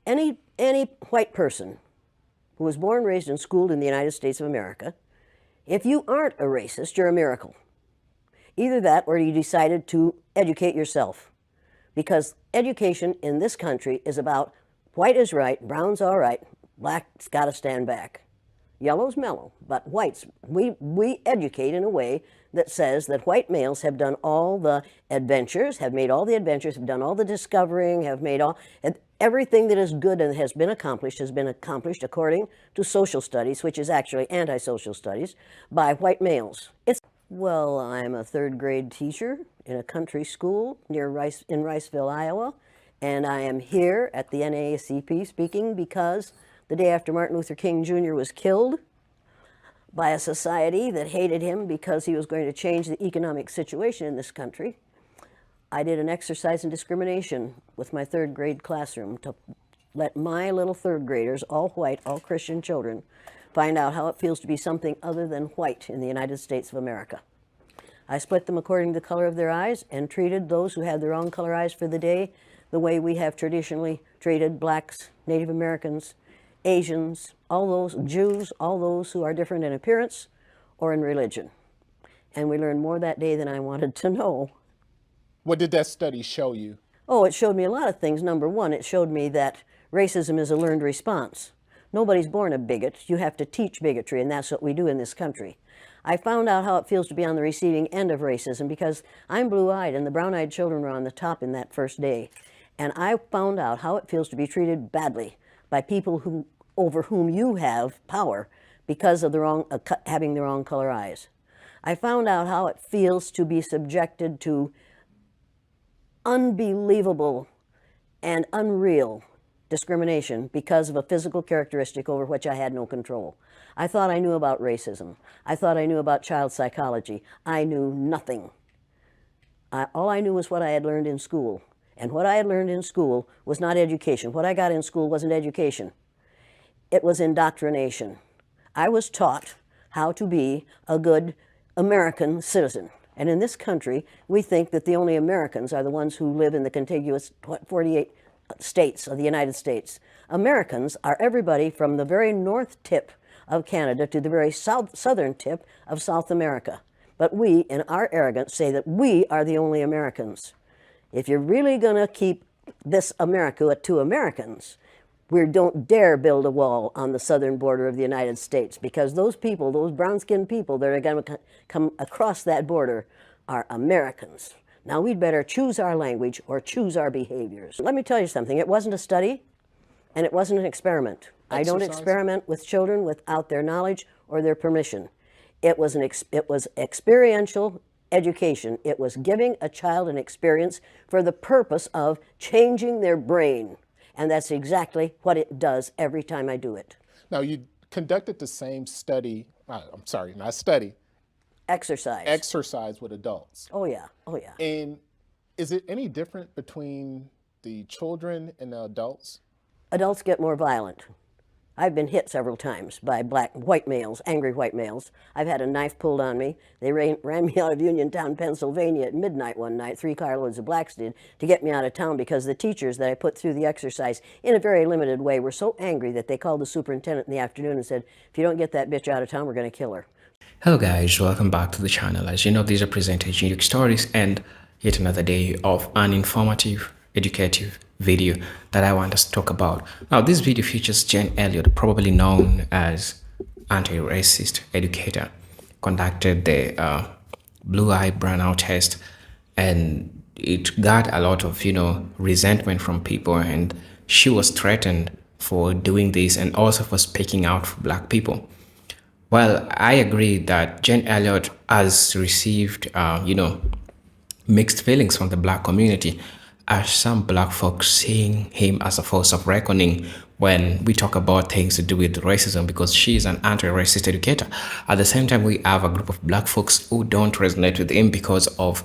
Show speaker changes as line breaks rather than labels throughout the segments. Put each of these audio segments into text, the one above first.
any white person who was born, raised, and schooled in the United States of America, if you aren't a racist, you're a miracle. Either that or you decided to educate yourself. Because education in this country is about white is right, brown's all right, black's got to stand back. Yellow's mellow, but whites, we educate in a way that says that white males have done all the adventures, have made all the adventures, have done all the discovering, have made all, everything that is good and has been accomplished according to social studies, which is actually anti-social studies, by white males. Well, I'm a third grade teacher in a country school in Riceville, Iowa, and I am here at the NAACP speaking because the day after Martin Luther King Jr. was killed by a society that hated him because he was going to change the economic situation in this country, I did an exercise in discrimination with my third grade classroom to let my little third graders, all white, all Christian children, find out how it feels to be something other than white in the United States of America. I split them according to the color of their eyes and treated those who had their own color eyes for the day the way we have traditionally treated blacks, Native Americans, Asians, all those Jews, all those who are different in appearance or in religion. And we learned more that day than I wanted to know.
What did that study show you?
Oh, it showed me a lot of things. Number one, it showed me that racism is a learned response. Nobody's born a bigot. You have to teach bigotry, and that's what we do in this country. I found out how it feels to be on the receiving end of racism because I'm blue-eyed, and the brown-eyed children were on the top in that first day. And I found out how it feels to be treated badly by people over whom you have power because of having the wrong color eyes. I found out how it feels to be subjected to unbelievable and unreal discrimination because of a physical characteristic over which I had no control. I thought I knew about racism. I thought I knew about child psychology. I knew nothing. All I knew was what I had learned in school. And what I had learned in school was not education. What I got in school wasn't education. It was indoctrination. I was taught how to be a good American citizen. And in this country, we think that the only Americans are the ones who live in the contiguous 48 states of the United States. Americans are everybody from the very north tip of Canada to the very southern tip of South America. But we, in our arrogance, say that we are the only Americans. If you're really going to keep this America to Americans, we don't dare build a wall on the southern border of the United States because those people, those brown-skinned people that are going to come across that border are Americans. Now, we'd better choose our language or choose our behaviors. Let me tell you something. It wasn't a study, and it wasn't an experiment. I don't experiment with children without their knowledge or their permission. It was experiential education. It was giving a child an experience for the purpose of changing their brain. And that's exactly what it does every time I do it.
Now, you conducted the same study, I'm sorry, not study.
Exercise.
Exercise with adults.
Oh, yeah. Oh, yeah.
And is it any different between the children and the adults?
Adults get more violent. I've been hit several times by white males, angry white males. I've had a knife pulled on me. They ran me out of Uniontown, Pennsylvania at midnight one night, 3 carloads of blacks did, to get me out of town because the teachers that I put through the exercise in a very limited way were so angry that they called the superintendent in the afternoon and said, if you don't get that bitch out of town, we're going to kill her.
Hello guys, welcome back to the channel. As you know, these are presented unique stories and yet another day of an informative, educative video that I want us to talk about. Now, this video features Jane Elliott, probably known as anti-racist educator, conducted the blue-eye brownout test, and it got a lot of resentment from people, and she was threatened for doing this and also for speaking out for black people. Well, I agree that Jane Elliott has received mixed feelings from the black community, as some black folks seeing him as a force of reckoning when we talk about things to do with racism, because she is an anti-racist educator. At the same time, we have a group of black folks who don't resonate with him because of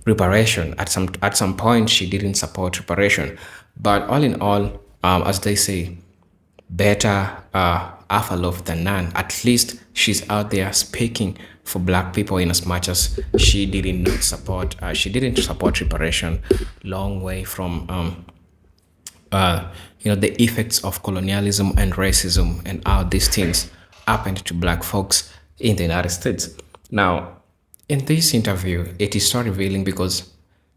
reparation. At some point, she didn't support reparation. But all in all, as they say, better half a loaf than none. At least she's out there speaking for black people, in as much as she didn't support reparation. Long way from the effects of colonialism and racism and how these things happened to black folks in the United States. Now, in this interview, it is so revealing because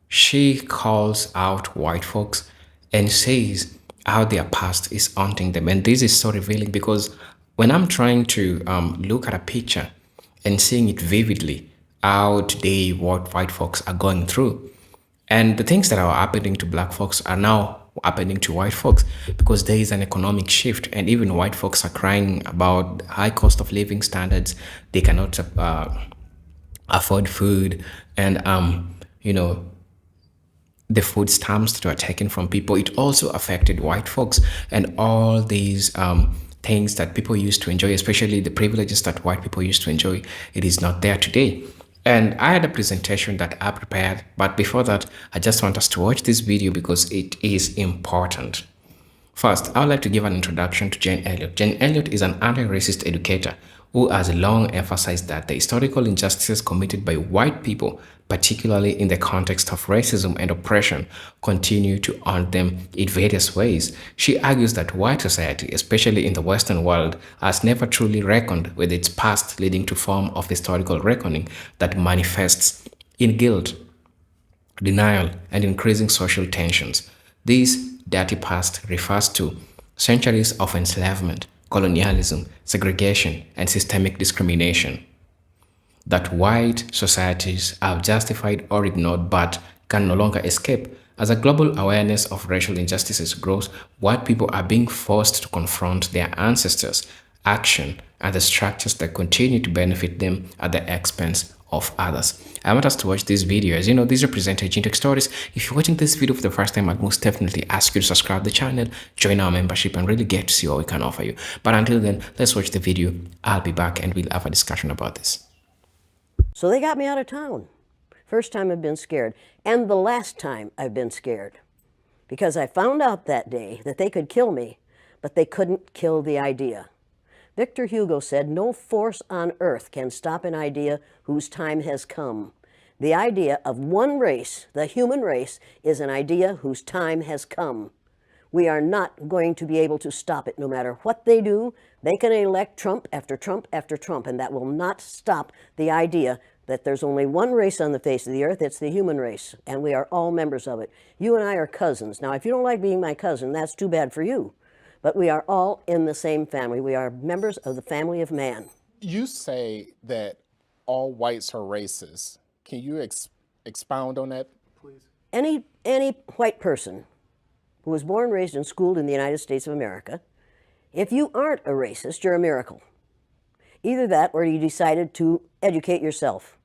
she calls out white folks and says how their past is haunting them. And this is so revealing because when I'm trying to look at a picture and seeing it vividly, how today what white folks are going through, and the things that are happening to black folks are now happening to white folks because there is an economic shift, and even white folks are crying about high cost of living standards. They cannot afford food, and the food stamps that were taken from people. It also affected white folks and all these things that people used to enjoy, especially the privileges that white people used to enjoy. It is not there today. And I had a presentation that I prepared, but before that, I just want us to watch this video because it is important. First, I would like to give an introduction to Jane Elliott. Jane Elliott is an anti-racist educator who has long emphasized that the historical injustices committed by white people, particularly in the context of racism and oppression, continue to haunt them in various ways. She argues that white society, especially in the Western world, has never truly reckoned with its past, leading to a form of historical reckoning that manifests in guilt, denial, and increasing social tensions. This dirty past refers to centuries of enslavement, colonialism, segregation, and systemic discrimination that white societies have justified or ignored but can no longer escape. As a global awareness of racial injustices grows, white people are being forced to confront their ancestors' action and the structures that continue to benefit them at the expense of others. I want us to watch this video. As you know, these represent Tech Stories. If you're watching this video for the first time, I'd most definitely ask you to subscribe to the channel, join our membership, and really get to see what we can offer you. But until then, let's watch the video. I'll be back and we'll have a discussion about this.
So they got me out of town. First time I've been scared. And the last time I've been scared. Because I found out that day that they could kill me, but they couldn't kill the idea. Victor Hugo said, "No force on earth can stop an idea whose time has come." The idea of one race, the human race, is an idea whose time has come. We are not going to be able to stop it no matter what they do. They can elect Trump after Trump after Trump, and that will not stop the idea that there's only one race on the face of the earth. It's the human race, and we are all members of it. You and I are cousins. Now, if you don't like being my cousin, that's too bad for you. But we are all in the same family. We are members of the family of man.
You say that all whites are racist. Can you expound on that, please?
Any white person who was born, raised, and schooled in the United States of America, if you aren't a racist, you're a miracle. Either that or you decided to educate yourself.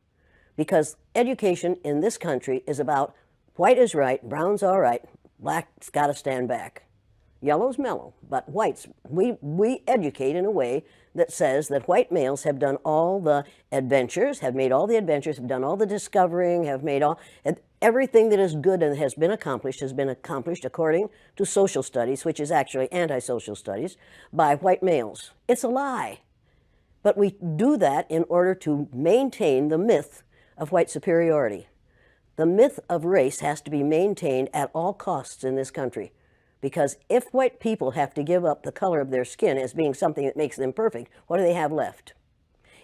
Because education in this country is about white is right, brown's all right, black's got to stand back. Yellow's mellow, but whites, we educate in a way that says that white males have done all the adventures, have made all the adventures, have done all the discovering, have made everything that is good and has been accomplished according to social studies, which is actually anti-social studies, by white males. It's a lie. But we do that in order to maintain the myth of white superiority. The myth of race has to be maintained at all costs in this country. Because if white people have to give up the color of their skin as being something that makes them perfect, what do they have left?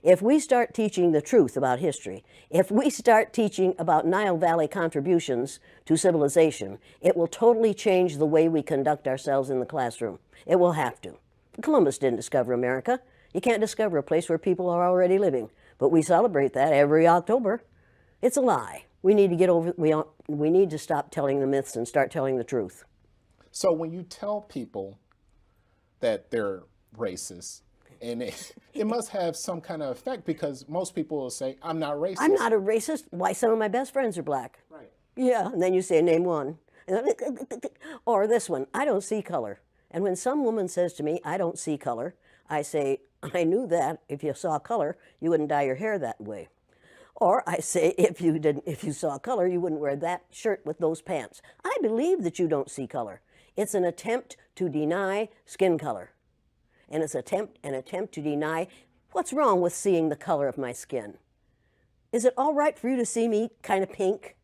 If we start teaching the truth about history, if we start teaching about Nile Valley contributions to civilization, it will totally change the way we conduct ourselves in the classroom. It will have to. Columbus didn't discover America. You can't discover a place where people are already living. But we celebrate that every October. It's a lie. We need to get over, we need to stop telling the myths and start telling the truth.
So when you tell people that they're racist, and it must have some kind of effect because most people will say, I'm not racist.
I'm not a racist. Why, some of my best friends are black.
Right.
Yeah, and then you say, name one. Or this one, I don't see color. And when some woman says to me, I don't see color, I say, I knew that. If you saw color, you wouldn't dye your hair that way. Or I say, if you saw color, you wouldn't wear that shirt with those pants. I believe that you don't see color. It's an attempt to deny skin color. And it's an attempt to deny what's wrong with seeing the color of my skin. Is it all right for you to see me kind of pink?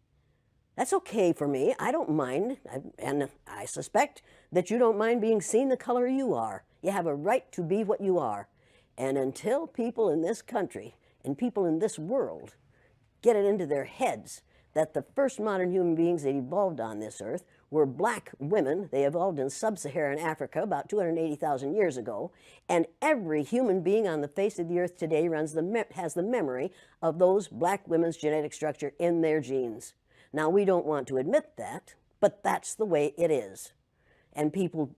That's okay for me. I don't mind. And I suspect that you don't mind being seen the color you are. You have a right to be what you are. And until people in this country and people in this world get it into their heads that the first modern human beings that evolved on this earth were black women. They evolved in sub-Saharan Africa about 280,000 years ago, and every human being on the face of the earth today has the memory of those black women's genetic structure in their genes. Now, we don't want to admit that, but that's the way it is. And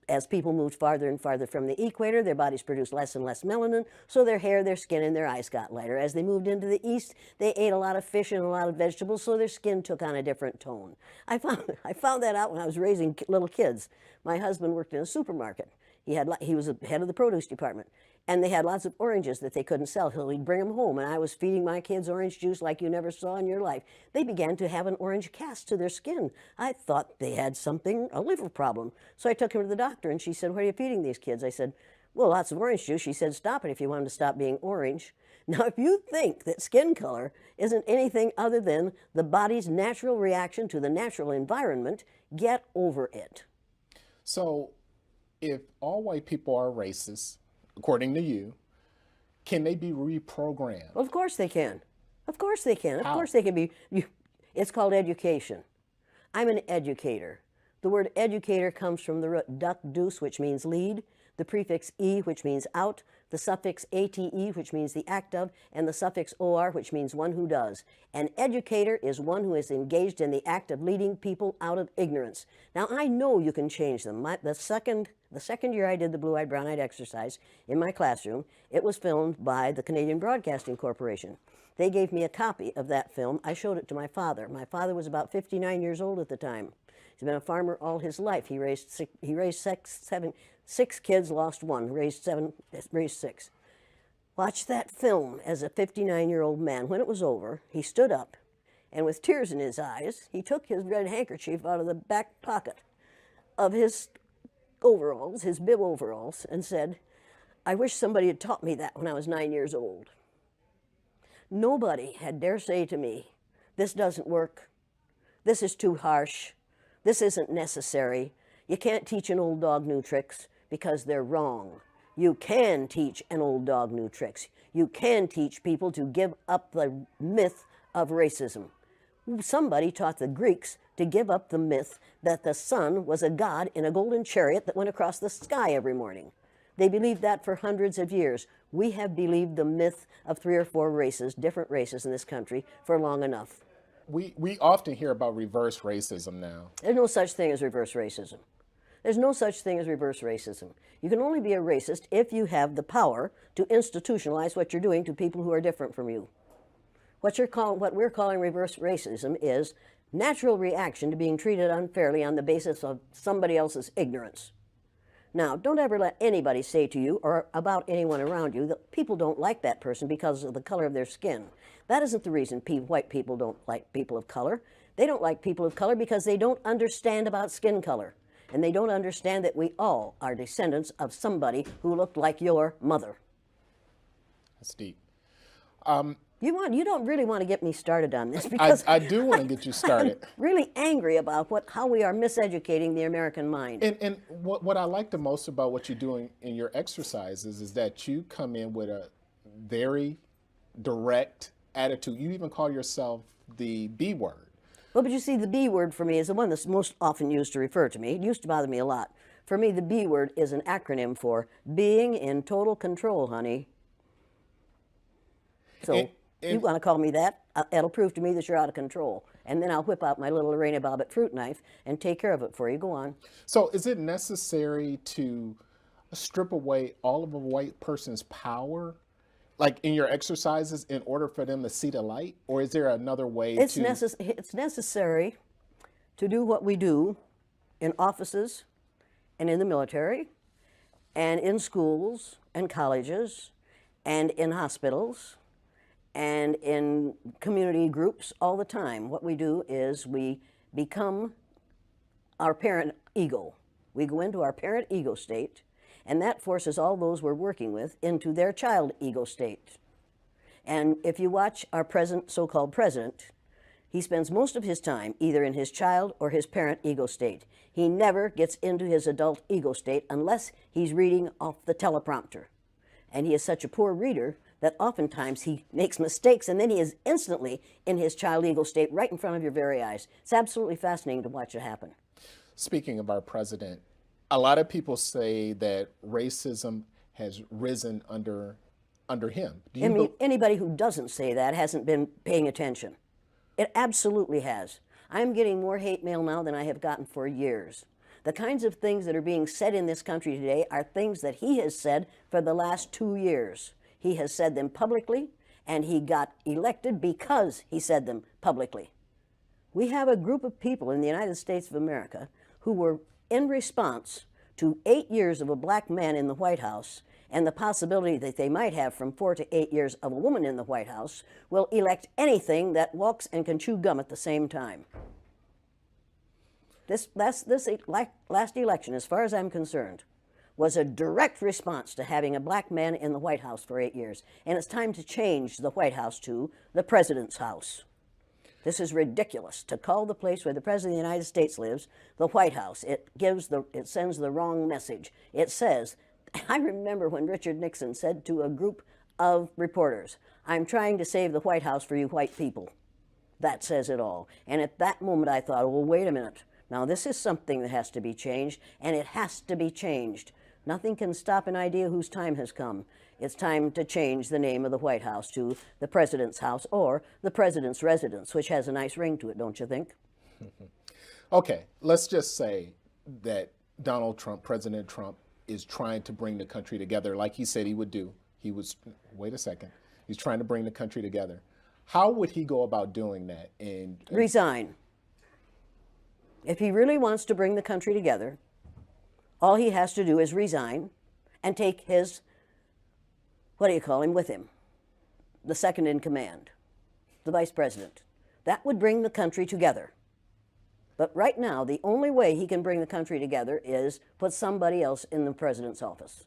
as people moved farther and farther from the equator, their bodies produced less and less melanin, so their hair, their skin, and their eyes got lighter. As they moved into the east, they ate a lot of fish and a lot of vegetables, so their skin took on a different tone. I found that out when I was raising little kids. My husband worked in a supermarket. He was the head of the produce department, and they had lots of oranges that they couldn't sell, so he'd bring them home, and I was feeding my kids orange juice like you never saw in your life. They began to have an orange cast to their skin. I thought they had a liver problem. So I took him to the doctor, and she said, "What are you feeding these kids?" I said, "Well, lots of orange juice." She said, "Stop it if you want them to stop being orange." Now, if you think that skin color isn't anything other than the body's natural reaction to the natural environment, get over it.
So, if all white people are racist, according to you, can they be reprogrammed?
Well, of course they can. Of course they can. Of
How?
course they can be. It's called education. I'm an educator. The word educator comes from the root duc dus, which means lead, the prefix e, which means out, the suffix ate, which means the act of, and the suffix or, which means one who does. An educator is one who is engaged in the act of leading people out of ignorance. Now, I know you can change them. The second year I did the blue-eyed, brown-eyed exercise in my classroom, it was filmed by the Canadian Broadcasting Corporation. They gave me a copy of that film. I showed it to my father. My father was about 59 years old at the time. He's been a farmer all his life. He raised six kids, lost one, raised six. Watch that film as a 59-year-old man. When it was over, he stood up, and with tears in his eyes, he took his red handkerchief out of the back pocket of his overalls, his bib overalls, and said, "I wish somebody had taught me that when I was 9 years old." Nobody had dare say to me, "This doesn't work. This is too harsh. This isn't necessary. You can't teach an old dog new tricks," because they're wrong. You can teach an old dog new tricks. You can teach people to give up the myth of racism. Somebody taught the Greeks to give up the myth that the sun was a god in a golden chariot that went across the sky every morning. They believed that for hundreds of years. We have believed the myth of 3 or 4 races, different races in this country, for long enough.
We often hear about reverse racism now.
There's no such thing as reverse racism. There's no such thing as reverse racism. You can only be a racist if you have the power to institutionalize what you're doing to people who are different from you. What we're calling reverse racism is natural reaction to being treated unfairly on the basis of somebody else's ignorance. Now, don't ever let anybody say to you or about anyone around you that people don't like that person because of the color of their skin. That isn't the reason white people don't like people of color. They don't like people of color because they don't understand about skin color. And they don't understand that we all are descendants of somebody who looked like your mother.
That's deep.
You don't really want to get me started on this because
I do want to get you started.
I'm really angry about how we are miseducating the American mind.
And what I like the most about what you're doing in your exercises is that you come in with a very direct attitude. You even call yourself the B word.
Well, but you see, the B word for me is the one that's most often used to refer to me. It used to bother me a lot. For me, the B word is an acronym for being in total control, honey. So you want to call me that? It'll prove to me that you're out of control. And then I'll whip out my little Lorena Bobbitt fruit knife and take care of it for you. Go on.
So is it necessary to strip away all of a white person's power, like in your exercises, in order for them to see the light? Or is there another way
It's necessary to do what we do in offices and in the military and in schools and colleges and in hospitals and in community groups all the time. What we do is we become our parent ego. We go into our parent ego state, and that forces all those we're working with into their child ego state. And if you watch our present so-called president, He spends most of his time either in his child or his parent ego state. He never gets into his adult ego state unless he's reading off the teleprompter. And he is such a poor reader that oftentimes he makes mistakes, and then he is instantly in his child ego state right in front of your very eyes. It's absolutely fascinating to watch it happen.
Speaking of our president, a lot of people say that racism has risen under him. Do you
I mean, anybody who doesn't say that hasn't been paying attention. It absolutely has. I'm getting more hate mail now than I have gotten for years. The kinds of things that are being said in this country today are things that he has said for the last 2 years. He has said them publicly, and he got elected because he said them publicly. We have a group of people in the United States of America who were in response to 8 years of a black man in the White House and the possibility that they might have from 4 to 8 years of a woman in the White House, will elect anything that walks and can chew gum at the same time. This last election, as far as I'm concerned, was a direct response to having a black man in the White House for 8 years. And it's time to change the White House to the President's house. This is ridiculous to call the place where the President of the United States lives the White House. It sends the wrong message. It says, I remember when Richard Nixon said to a group of reporters, "I'm trying to save the White House for you white people." That says it all. And at that moment I thought, well, wait a minute. Now this is something that has to be changed, and it has to be changed. Nothing can stop an idea whose time has come. It's time to change the name of the White House to the President's house or the President's residence, which has a nice ring to it, don't you think?
Okay, let's just say that Donald Trump, President Trump, is trying to bring the country together like he said he would do. Wait a second, he's trying to bring the country together. How would he go about doing that?
Resign. If he really wants to bring the country together, all he has to do is resign and take his, with him? The second in command, the vice president. That would bring the country together. But right now, the only way he can bring the country together is put somebody else in the president's office.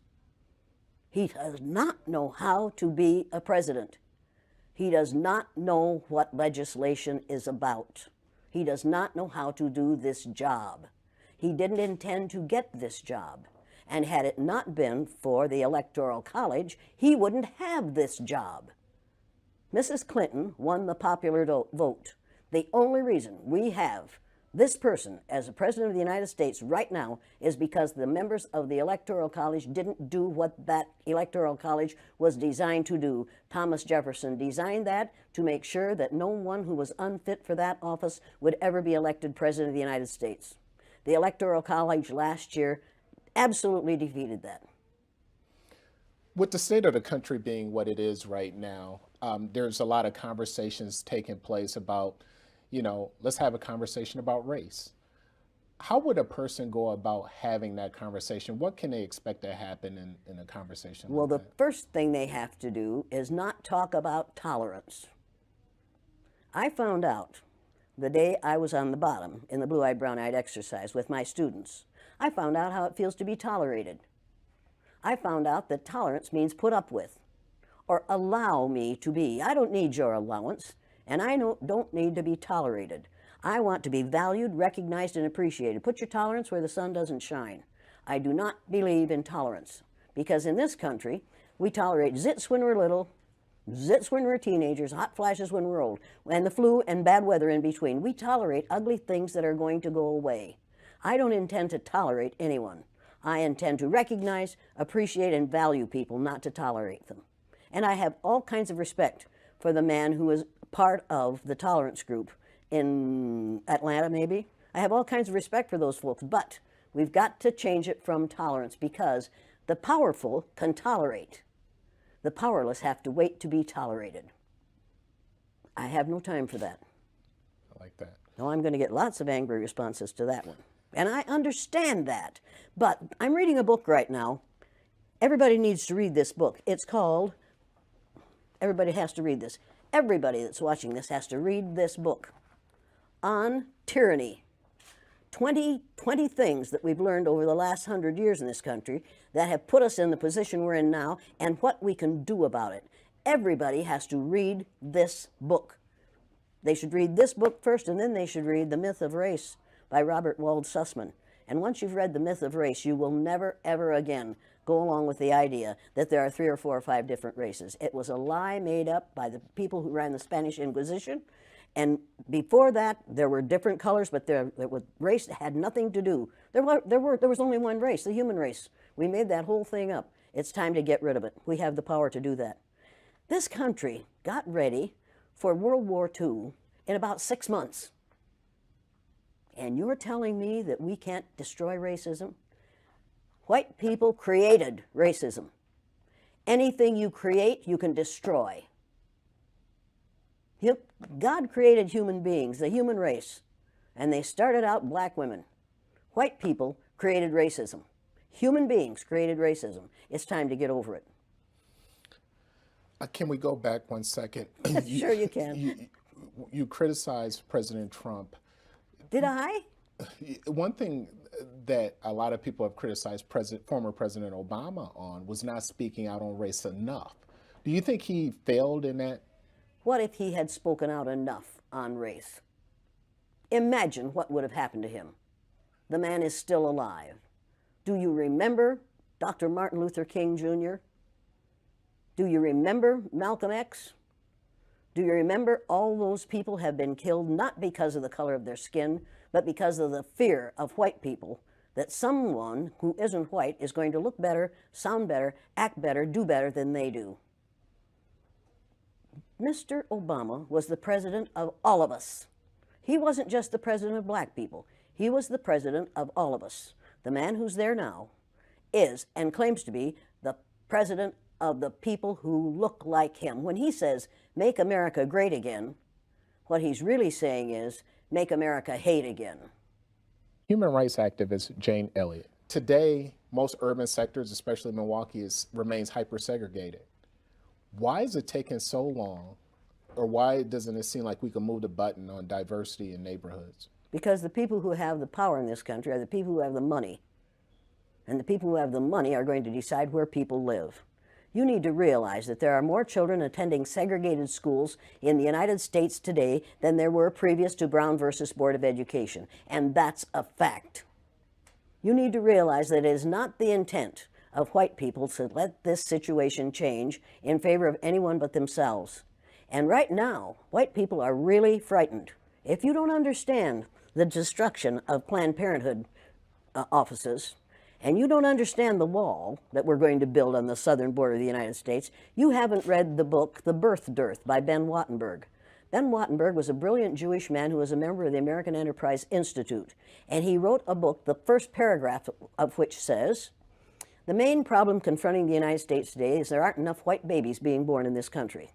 He does not know how to be a president. He does not know what legislation is about. He does not know how to do this job. He didn't intend to get this job. And had it not been for the Electoral College, he wouldn't have this job. Mrs. Clinton won the popular vote. The only reason we have this person as the President of the United States right now is because the members of the Electoral College didn't do what that Electoral College was designed to do. Thomas Jefferson designed that to make sure that no one who was unfit for that office would ever be elected President of the United States. The Electoral College last year absolutely defeated that.
With the state of the country being what it is right now, there's a lot of conversations taking place about, let's have a conversation about race. How would a person go about having that conversation? What can they expect to happen in a conversation
Well,
like
the
that?
first thing they have to do is not talk about tolerance. I found out the day I was on the bottom in the blue-eyed, brown-eyed exercise with my students. I found out how it feels to be tolerated. I found out that tolerance means put up with or allow me to be. I don't need your allowance, and I don't need to be tolerated. I want to be valued, recognized, and appreciated. Put your tolerance where the sun doesn't shine. I do not believe in tolerance because in this country, we tolerate zits when we're little, zits when we're teenagers, hot flashes when we're old, and the flu and bad weather in between. We tolerate ugly things that are going to go away. I don't intend to tolerate anyone. I intend to recognize, appreciate, and value people, not to tolerate them. And I have all kinds of respect for the man who is part of the tolerance group in Atlanta, maybe. I have all kinds of respect for those folks, but we've got to change it from tolerance because the powerful can tolerate. The powerless have to wait to be tolerated. I have no time for that.
I like that.
No, I'm going to get lots of angry responses to that one. And I understand that. But I'm reading a book right now. Everybody needs to read this book. It's called, everybody has to read this. Everybody that's watching this has to read this book on tyranny. 20 things that we've learned over the last 100 years in this country that have put us in the position we're in now and what we can do about it. Everybody has to read this book. They should read this book first, and then they should read The Myth of Race by Robert Wald Sussman. And once you've read The Myth of Race, you will never, ever again go along with the idea that there are 3 or 4 or 5 different races. It was a lie made up by the people who ran the Spanish Inquisition. And before that, there were different colors, but race had nothing to do. There was only one race, the human race. We made that whole thing up. It's time to get rid of it. We have the power to do that. This country got ready for World War II in about 6 months. And you're telling me that we can't destroy racism? White people created racism. Anything you create, you can destroy. God created human beings, the human race, and they started out black women. White people created racism. Human beings created racism. It's time to get over it.
Can we go back 1 second?
Sure you can.
You criticized President Trump.
Did I?
One thing that a lot of people have criticized former President Obama on was not speaking out on race enough. Do you think he failed in that?
What if he had spoken out enough on race? Imagine what would have happened to him. The man is still alive. Do you remember Dr. Martin Luther King Jr.? Do you remember Malcolm X? Do you remember all those people have been killed not because of the color of their skin, but because of the fear of white people that someone who isn't white is going to look better, sound better, act better, do better than they do? Mr. Obama was the president of all of us. He wasn't just the president of black people. He was the president of all of us. The man who's there now is and claims to be the president of the people who look like him. When he says, make America great again, what he's really saying is, make America hate again.
Human rights activist Jane Elliott. Today, most urban sectors, especially Milwaukee, remains hyper-segregated. Why is it taking so long, or why doesn't it seem like we can move the button on diversity in neighborhoods?
Because the people who have the power in this country are the people who have the money. And the people who have the money are going to decide where people live. You need to realize that there are more children attending segregated schools in the United States today than there were previous to Brown versus Board of Education. And that's a fact. You need to realize that it is not the intent of white people to let this situation change in favor of anyone but themselves. And right now, white people are really frightened. If you don't understand the destruction of Planned Parenthood offices, and you don't understand the wall that we're going to build on the southern border of the United States, you haven't read the book, The Birth Dearth by Ben Wattenberg. Ben Wattenberg was a brilliant Jewish man who was a member of the American Enterprise Institute. And he wrote a book, the first paragraph of which says, the main problem confronting the United States today is there aren't enough white babies being born in this country.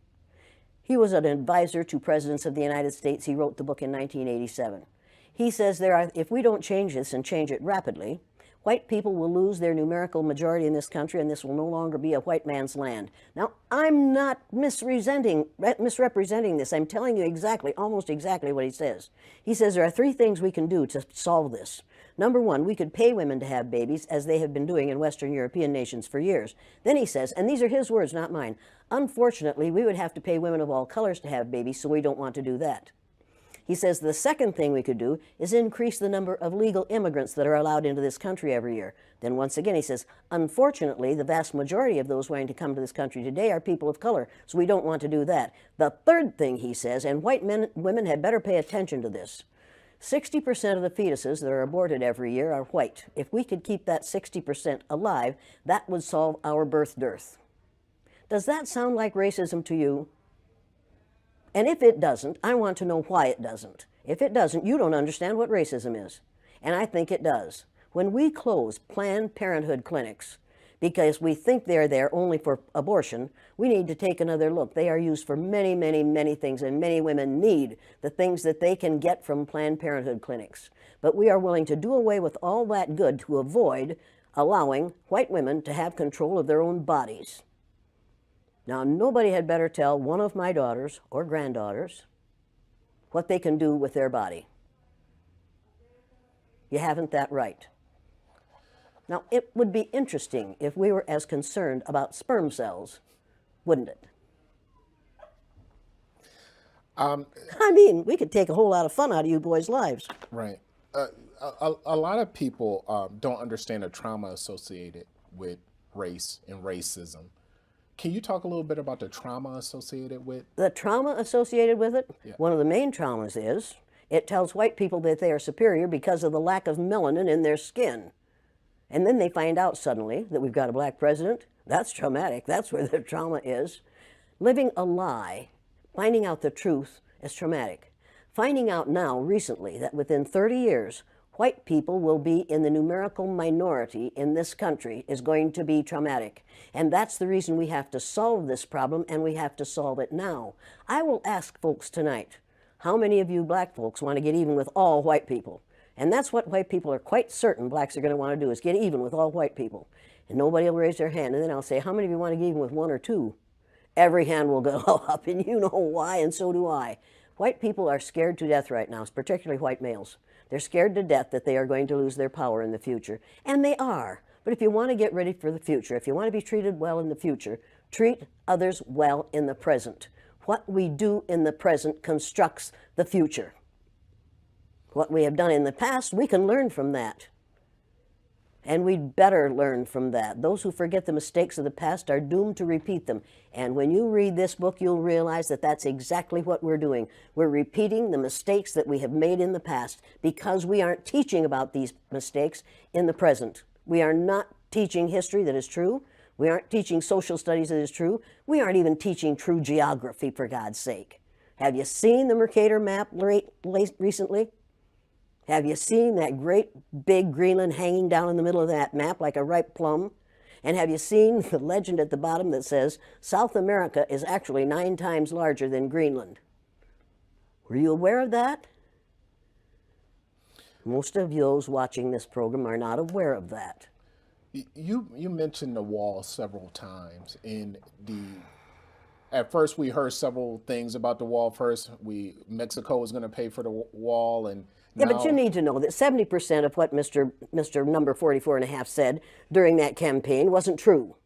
He was an advisor to presidents of the United States. He wrote the book in 1987. He says if we don't change this and change it rapidly, white people will lose their numerical majority in this country, and this will no longer be a white man's land. Now, I'm not misrepresenting this. I'm telling you exactly, almost exactly what he says. He says there are 3 things we can do to solve this. Number 1, we could pay women to have babies, as they have been doing in Western European nations for years. Then he says, and these are his words, not mine, unfortunately, we would have to pay women of all colors to have babies, so we don't want to do that. He says the second thing we could do is increase the number of legal immigrants that are allowed into this country every year. Then once again he says, unfortunately, the vast majority of those wanting to come to this country today are people of color, so we don't want to do that. The third thing he says, and women had better pay attention to this, 60% of the fetuses that are aborted every year are white. If we could keep that 60% alive, that would solve our birth dearth. Does that sound like racism to you? And if it doesn't, I want to know why it doesn't. If it doesn't, you don't understand what racism is. And I think it does. When we close Planned Parenthood clinics because we think they're there only for abortion, we need to take another look. They are used for many, many, many things, and many women need the things that they can get from Planned Parenthood clinics. But we are willing to do away with all that good to avoid allowing white women to have control of their own bodies. Now, nobody had better tell one of my daughters or granddaughters what they can do with their body. You haven't that right. Now, it would be interesting if we were as concerned about sperm cells, wouldn't it? I mean, we could take a whole lot of fun out of you boys' lives.
Right. A lot of people don't understand the trauma associated with race and racism. Can you talk a little bit about the trauma associated with?
The trauma associated with it, one of the main traumas is it tells white people that they are superior because of the lack of melanin in their skin. And then they find out suddenly that we've got a black president. That's traumatic. That's where the trauma is. Living a lie, finding out the truth is traumatic. Finding out now, recently, that within 30 years, white people will be in the numerical minority in this country is going to be traumatic. And that's the reason we have to solve this problem, and we have to solve it now. I will ask folks tonight, how many of you black folks want to get even with all white people? And that's what white people are quite certain blacks are going to want to do, is get even with all white people. And nobody will raise their hand. And then I'll say, how many of you want to get even with one or two? Every hand will go up, and you know why, and so do I. White people are scared to death right now, particularly white males. They're scared to death that they are going to lose their power in the future. And they are. But if you want to get ready for the future, if you want to be treated well in the future, treat others well in the present. What we do in the present constructs the future. What we have done in the past, we can learn from that. And we'd better learn from that. Those who forget the mistakes of the past are doomed to repeat them. And when you read this book, you'll realize that that's exactly what we're doing. We're repeating the mistakes that we have made in the past because we aren't teaching about these mistakes in the present. We are not teaching history that is true. We aren't teaching social studies that is true. We aren't even teaching true geography, for God's sake. Have you seen the Mercator map recently? Have you seen that great big Greenland hanging down in the middle of that map like a ripe plum? And have you seen the legend at the bottom that says South America is actually 9 times larger than Greenland? Were you aware of that? Most of those watching this program are not aware of that.
You mentioned the wall several times. At first we heard several things about the wall. First, Mexico was going to pay for the wall, and
yeah, but you need to know that 70% of what Mr. Number 44 and a half said during that campaign wasn't true.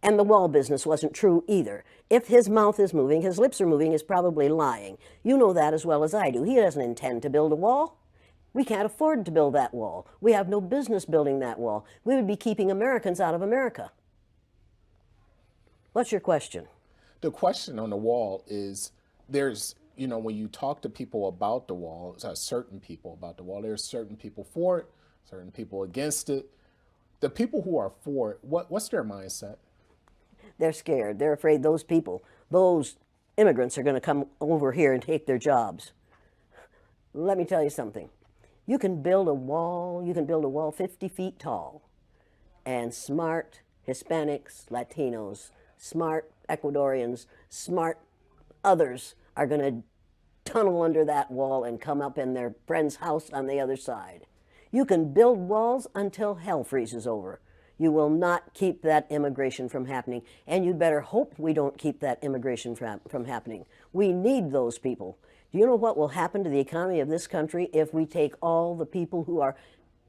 And the wall business wasn't true either. If his mouth is moving, his lips are moving, he's probably lying. You know that as well as I do. He doesn't intend to build a wall. We can't afford to build that wall. We have no business building that wall. We would be keeping Americans out of America. What's your question?
The question on the wall is, when you talk to people about the wall, certain people about the wall, there's certain people for it, certain people against it. The people who are for it, what's their mindset?
They're scared. They're afraid those immigrants are going to come over here and take their jobs. Let me tell you something. You can build a wall 50 feet tall, and smart Hispanics, Latinos, smart Ecuadorians, smart others are going to tunnel under that wall and come up in their friend's house on the other side. You can build walls until hell freezes over. You will not keep that immigration from happening, and you'd better hope we don't keep that immigration from happening. We need those people. Do you know what will happen to the economy of this country if we take all the people who are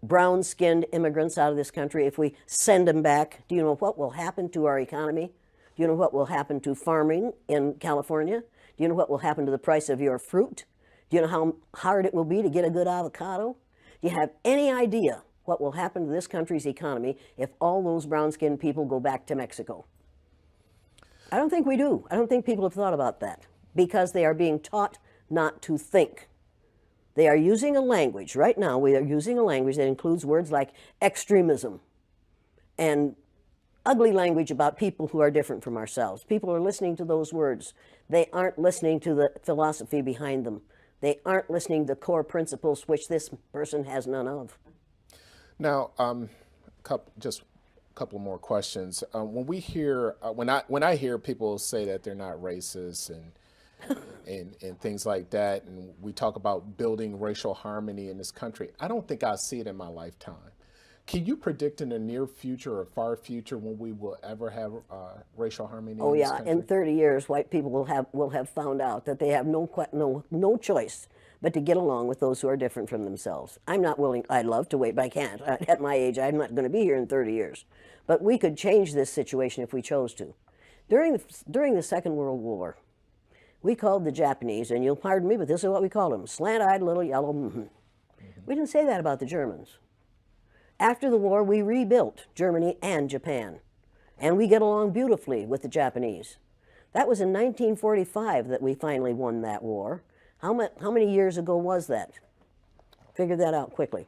brown-skinned immigrants out of this country, if we send them back? Do you know what will happen to our economy? Do you know what will happen to farming in California? Do you know what will happen to the price of your fruit? Do you know how hard it will be to get a good avocado? Do you have any idea what will happen to this country's economy if all those brown-skinned people go back to Mexico? I don't think we do. I don't think people have thought about that because they are being taught not to think. They are using a language. Right now, we are using a language that includes words like extremism and ugly language about people who are different from ourselves. People are listening to those words. They aren't listening to the philosophy behind them. They aren't listening to core principles which this person has none of.
Now, just a couple more questions. When we hear, when I hear people say that they're not racist and things like that, and we talk about building racial harmony in this country, I don't think I'll see it in my lifetime. Can you predict in the near future or far future when we will ever have racial harmony?
Oh
in this
yeah,
country?
in 30 years, white people will have found out that they have no choice but to get along with those who are different from themselves. I'm not willing. I'd love to wait, but I can't. At my age, I'm not going to be here in 30 years. But we could change this situation if we chose to. During the Second World War, we called the Japanese, and you'll pardon me, but this is what we called them, slant-eyed little yellow We didn't say that about the Germans. After the war, we rebuilt Germany and Japan, and we get along beautifully with the Japanese. That was in 1945 that we finally won that war. How many years ago was that? Figure that out quickly.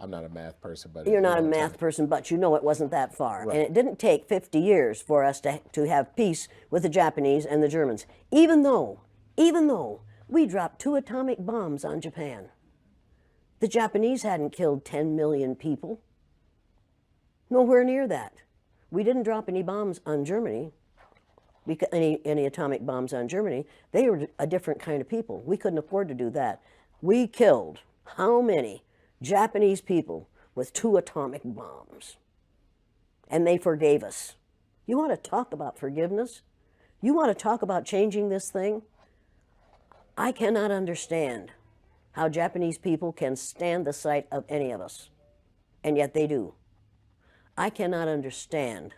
I'm not a math person, but
You're not a math person, but you know it wasn't that far.
Right.
And it didn't take 50 years for us to have peace with the Japanese and the Germans, even though we dropped 2 atomic bombs on Japan. The Japanese hadn't killed 10 million people. Nowhere near that. We didn't drop any bombs on Germany, any atomic bombs on Germany. They were a different kind of people. We couldn't afford to do that. We killed how many Japanese people with 2 atomic bombs? And they forgave us. You want to talk about forgiveness? You want to talk about changing this thing? I cannot understand how Japanese people can stand the sight of any of us, and yet they do. I cannot understand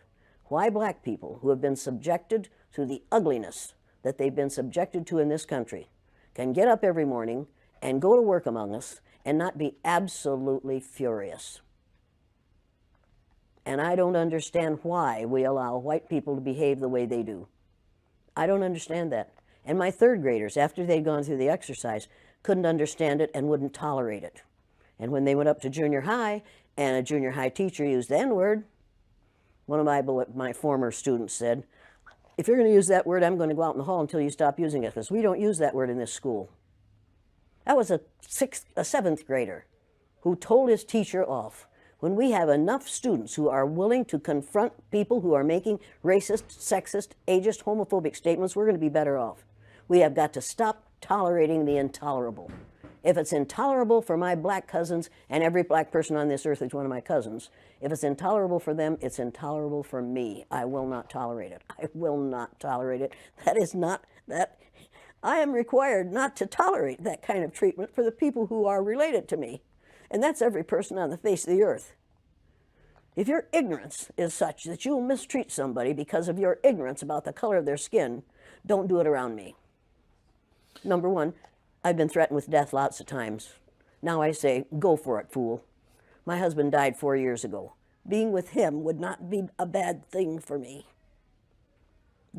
why black people who have been subjected to the ugliness that they've been subjected to in this country can get up every morning and go to work among us and not be absolutely furious. And I don't understand why we allow white people to behave the way they do. I don't understand that. And my 3rd graders, after they'd gone through the exercise, couldn't understand it and wouldn't tolerate it. And when they went up to junior high and a junior high teacher used the N-word, one of my former students said, if you're going to use that word, I'm going to go out in the hall until you stop using it, because we don't use that word in this school. That was a 7th grader who told his teacher off. When we have enough students who are willing to confront people who are making racist, sexist, ageist, homophobic statements, we're going to be better off. We have got to stop tolerating the intolerable. If it's intolerable for my black cousins, and every black person on this earth is one of my cousins, if it's intolerable for them, it's intolerable for me. I will not tolerate it. I will not tolerate it. That is not that. I am required not to tolerate that kind of treatment for the people who are related to me. And that's every person on the face of the earth. If your ignorance is such that you'll mistreat somebody because of your ignorance about the color of their skin, don't do it around me. Number 1, I've been threatened with death lots of times. Now I say, go for it, fool. My husband died 4 years ago. Being with him would not be a bad thing for me.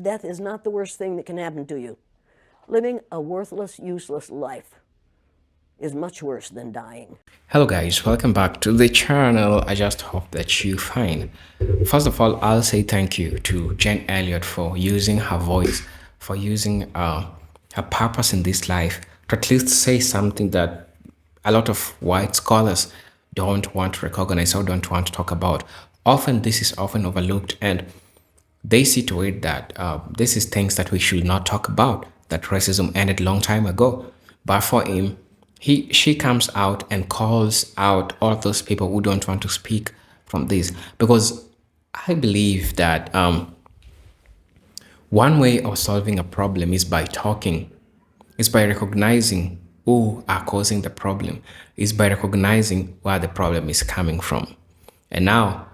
Death is not the worst thing that can happen to you. Living a worthless, useless life is much worse than dying.
Hello guys, welcome back to the channel. I just hope that you're fine. First of all, I'll say thank you to Jen Elliott for using her voice, for using her purpose in this life to at least say something that a lot of white scholars don't want to recognize or don't want to talk about. Often this is often overlooked, and they see to it that this is things that we should not talk about, that racism ended a long time ago. But for him, she comes out and calls out all of those people who don't want to speak from this, because I believe that one way of solving a problem is by talking, is by recognizing who are causing the problem, is by recognizing where the problem is coming from. And now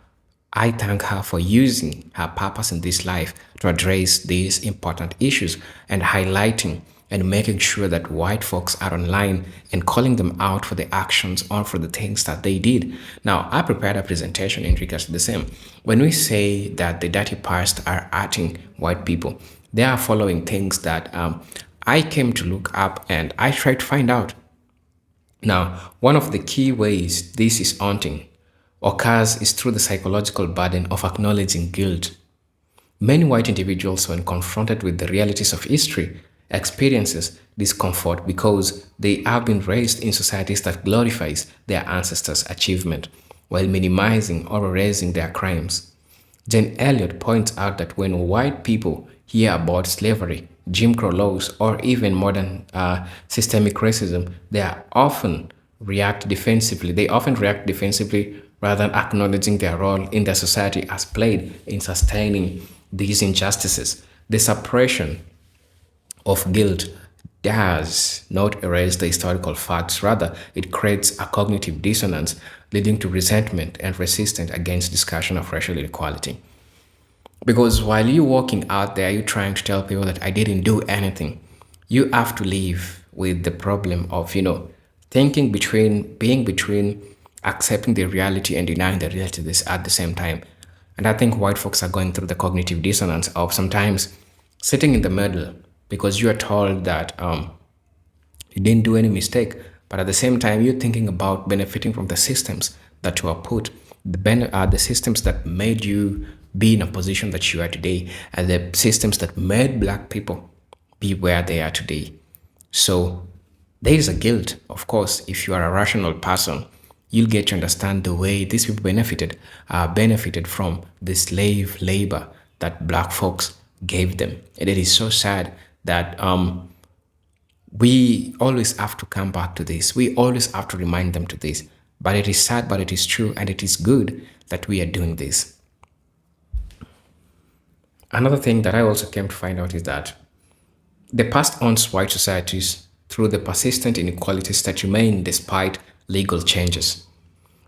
I thank her for using her purpose in this life to address these important issues and highlighting and making sure that white folks are online and calling them out for the actions or for the things that they did. Now, I prepared a presentation in regards to the same. When we say that the dirty past are hurting white people, they are following things that I came to look up and I tried to find out. Now, one of the key ways this is haunting occurs is through the psychological burden of acknowledging guilt. Many white individuals, when confronted with the realities of history, experiences discomfort because they have been raised in societies that glorifies their ancestors' achievement while minimizing or erasing their crimes. Jane Elliott points out that when white people hear about slavery, Jim Crow laws, or even modern systemic racism, they often react defensively. They often react defensively rather than acknowledging their role in the society as played in sustaining these injustices. The suppression of guilt does not erase the historical facts. Rather, it creates a cognitive dissonance, leading to resentment and resistance against discussion of racial inequality. Because while you're walking out there, you're trying to tell people that I didn't do anything. you have to live with the problem of, thinking between, being between accepting the reality and denying the reality this at the same time. And I think white folks are going through the cognitive dissonance of sometimes sitting in the middle because you are told that you didn't do any mistake, but at the same time, you're thinking about benefiting from the systems that you are put, the systems that made you be in a position that you are today, and the systems that made black people be where they are today. So there is a guilt, of course. If you are a rational person, you'll get to understand the way these people benefited from the slave labor that black folks gave them. And it is so sad that we always have to come back to this. We always have to remind them to this. But it is sad, but it is true, and it is good that we are doing this. Another thing that I also came to find out is that the past owns white societies through the persistent inequalities that remain despite legal changes.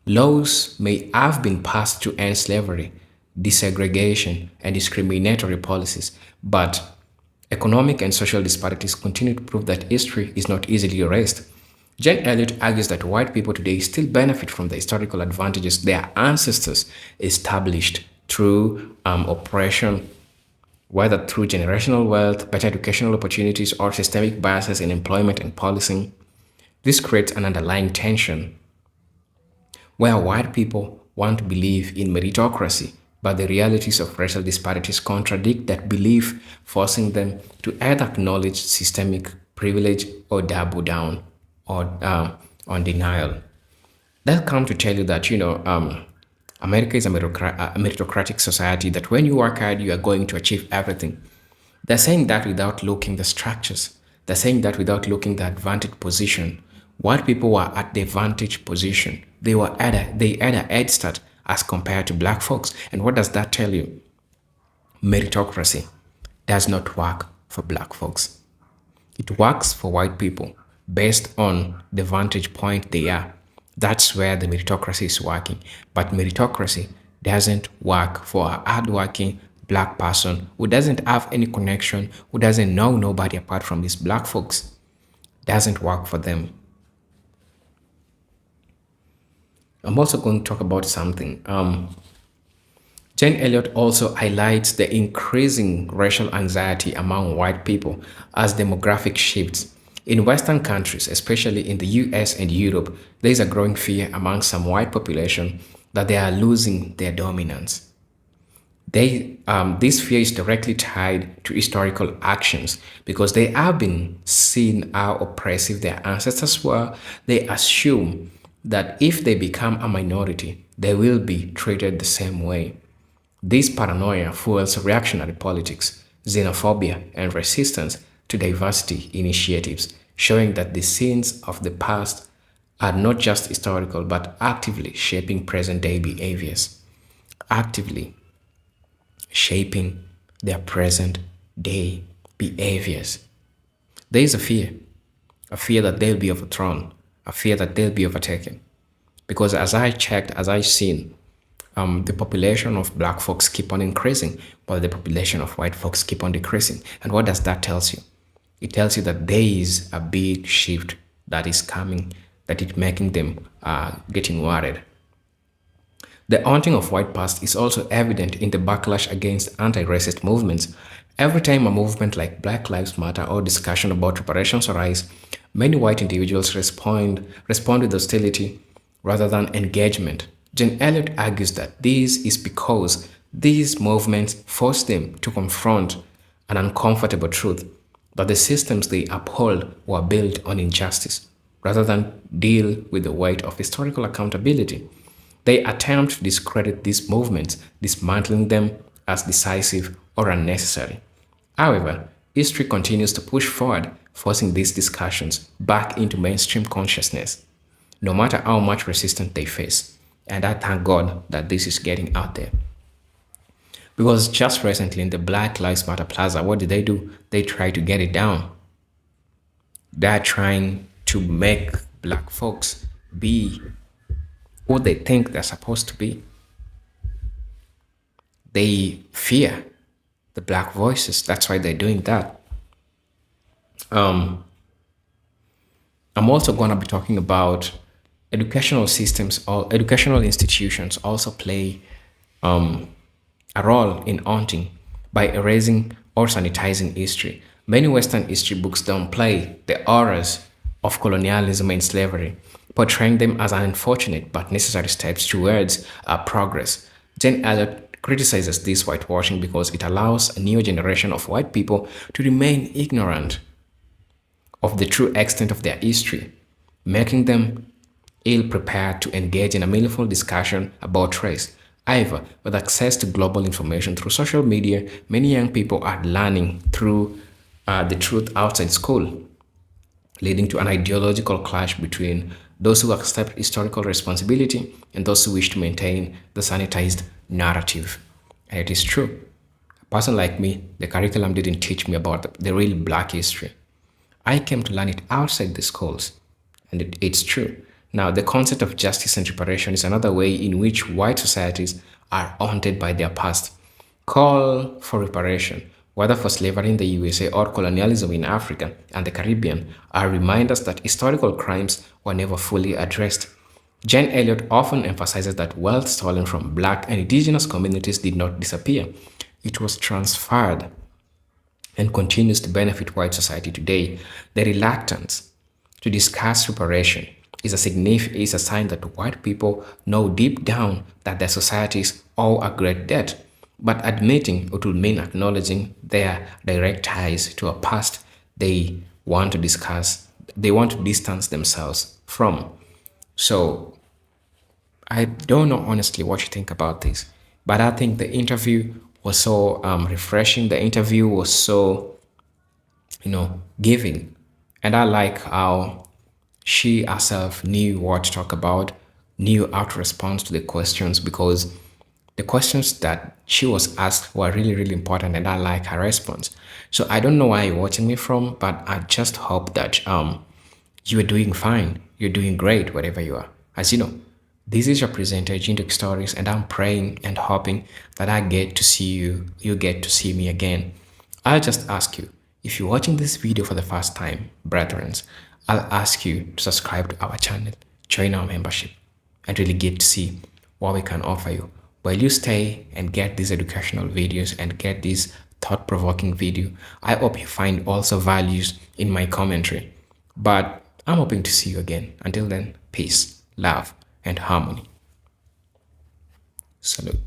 Laws may have been passed to end slavery, desegregation, and discriminatory policies, but economic and social disparities continue to prove that history is not easily erased. Jen Elliott argues that white people today still benefit from the historical advantages their ancestors established through oppression, whether through generational wealth, better educational opportunities, or systemic biases in employment and policing. This creates an underlying tension where white people want to believe in meritocracy, but the realities of racial disparities contradict that belief, forcing them to either acknowledge systemic privilege or double down or on denial. They'll come to tell you that, America is a meritocratic society, that when you work hard, you are going to achieve everything. They're saying that without looking the structures. They're saying that without looking the advantage position. White people were at the advantage position. They had a head start as compared to black folks. And what does that tell you? Meritocracy does not work for black folks. It works for white people based on the vantage point they are. That's where the meritocracy is working. But meritocracy doesn't work for a hardworking black person who doesn't have any connection, who doesn't know nobody apart from these black folks. Doesn't work for them. I'm also going to talk about something. Jane Elliott also highlights the increasing racial anxiety among white people as demographic shifts. In Western countries, especially in the US and Europe, there is a growing fear among some white population that they are losing their dominance. This fear is directly tied to historical actions because they have been seen how oppressive their ancestors were. They assume that if they become a minority, they will be treated the same way. This paranoia fuels reactionary politics, xenophobia, and resistance to diversity initiatives, showing that the sins of the past are not just historical but actively shaping present-day behaviors. Actively shaping their present-day behaviors. There is a fear that they'll be overthrown, a fear that they'll be overtaken. Because as I checked, as I seen, the population of black folks keep on increasing, while the population of white folks keep on decreasing. And what does that tell you? It tells you that there is a big shift that is coming, that is making them getting worried. The haunting of white past is also evident in the backlash against anti-racist movements. Every time a movement like Black Lives Matter or discussion about reparations arise, many white individuals respond with hostility rather than engagement. Jane Elliott argues that this is because these movements force them to confront an uncomfortable truth, that the systems they uphold were built on injustice, rather than deal with the weight of historical accountability. They attempt to discredit these movements, dismantling them as decisive or unnecessary. However, history continues to push forward, forcing these discussions back into mainstream consciousness, no matter how much resistance they face. And I thank God that this is getting out there. Because just recently in the Black Lives Matter Plaza, what did they do? They tried to get it down. They're trying to make black folks be who they think they're supposed to be. They fear the black voices. That's why they're doing that. I'm also going to be talking about educational systems or educational institutions also play a role in haunting by erasing or sanitizing history. Many Western history books downplay the horrors of colonialism and slavery, portraying them as unfortunate but necessary steps towards progress. Jane Elliott criticizes this whitewashing because it allows a new generation of white people to remain ignorant of the true extent of their history, making them ill prepared to engage in a meaningful discussion about race. However, with access to global information through social media, many young people are learning through the truth outside school, leading to an ideological clash between those who accept historical responsibility and those who wish to maintain the sanitized narrative. And it is true. A person like me, the curriculum didn't teach me about the real black history. I came to learn it outside the schools, and it's true. Now, the concept of justice and reparation is another way in which white societies are haunted by their past. Call for reparation, whether for slavery in the USA or colonialism in Africa and the Caribbean, are reminders that historical crimes were never fully addressed. Jane Elliott often emphasizes that wealth stolen from black and indigenous communities did not disappear. It was transferred and continues to benefit white society today. The reluctance to discuss reparation is a sign that white people know deep down that their societies owe a great debt. But admitting it will mean acknowledging their direct ties to a past they want to distance themselves from. So I don't know honestly what you think about this, but I think the interview was so refreshing. The interview was so, giving. And I like how she herself knew what to talk about, knew how to respond to the questions because the questions that she was asked were really, really important, and I like her response. So I don't know where you're watching me from, but I just hope that you are doing fine. You're doing great wherever you are. As you know, this is your presenter, Jintuk Stories, and I'm praying and hoping that I get to see you, you get to see me again. I'll just ask you, if you're watching this video for the first time, brethren, I'll ask you to subscribe to our channel, join our membership, and really get to see what we can offer you. While you stay and get these educational videos and get these thought-provoking video, I hope you find also values in my commentary. But I'm hoping to see you again. Until then, peace, love, and harmony. Salute.